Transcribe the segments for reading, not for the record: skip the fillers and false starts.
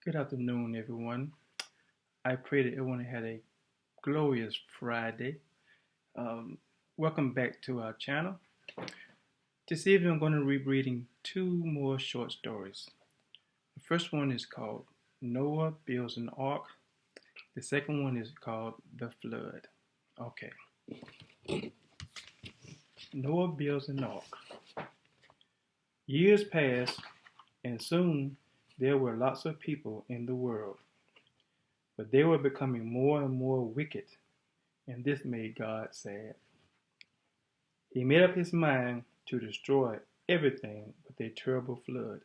Good afternoon, everyone. I pray that everyone had a glorious Friday. Um, Welcome back to our channel. This evening, I'm going to be reading two more short stories. The first one is called Noah Builds an Ark. The second one is called The Flood. Okay. Noah builds an ark. Years passed, and soon there were lots of people in the world. But they were becoming more and more wicked, and this made God sad. He made up his mind to destroy everything with a terrible flood.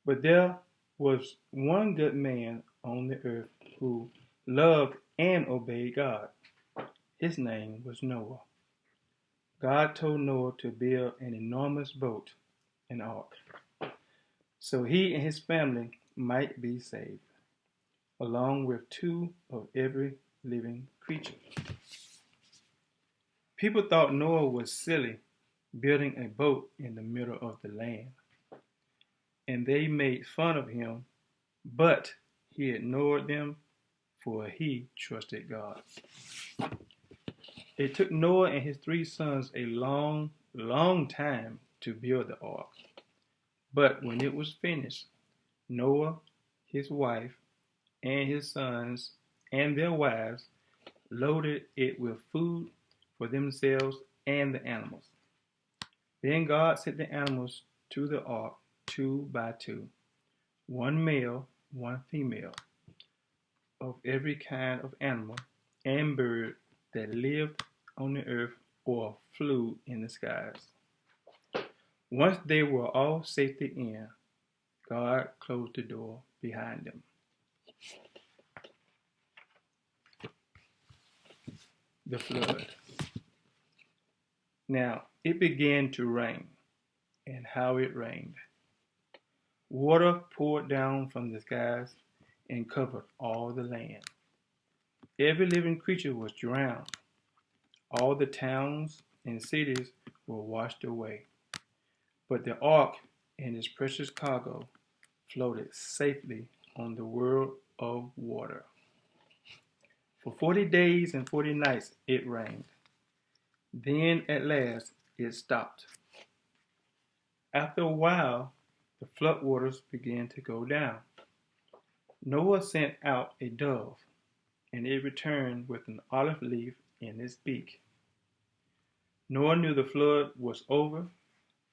But there was one good man on the earth who loved and obeyed God. His name was Noah. God told Noah to build an enormous boat, an ark, so he and his family might be saved, along with two of every living creature. People thought Noah was silly building a boat in the middle of the land, and they made fun of him, but he ignored them, for he trusted God. It took Noah and his three sons a long, long time to build the ark. But when it was finished, Noah, his wife, and his sons and their wives loaded it with food for themselves and the animals. Then God sent the animals to the ark 2 by 2, one male, one female, of every kind of animal and bird that lived on the earth or flew in the skies. Once they were all safely in, God closed the door behind them. The flood. Now it began to rain, and how it rained. Water poured down from the skies and covered all the land. Every living creature was drowned. All the towns and cities were washed away. But the ark and its precious cargo floated safely on the world of water. For 40 days and 40 nights it rained. Then at last it stopped. After a while, the floodwaters began to go down. Noah sent out a dove, and it returned with an olive leaf in its beak. Noah knew the flood was over,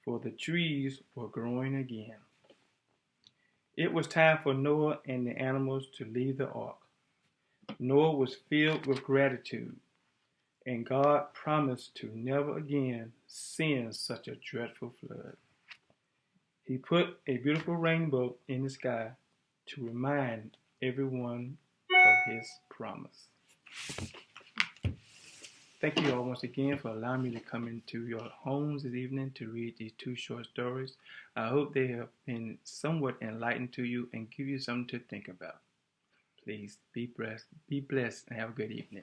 for the trees were growing again. It was time for Noah and the animals to leave the ark. Noah was filled with gratitude, and God promised to never again send such a dreadful flood. He put a beautiful rainbow in the sky to remind everyone of his promise. Thank you all once again for allowing me to come into your homes this evening to read these two short stories. I hope they have been somewhat enlightened to you and give you something to think about. Please be blessed and have a good evening.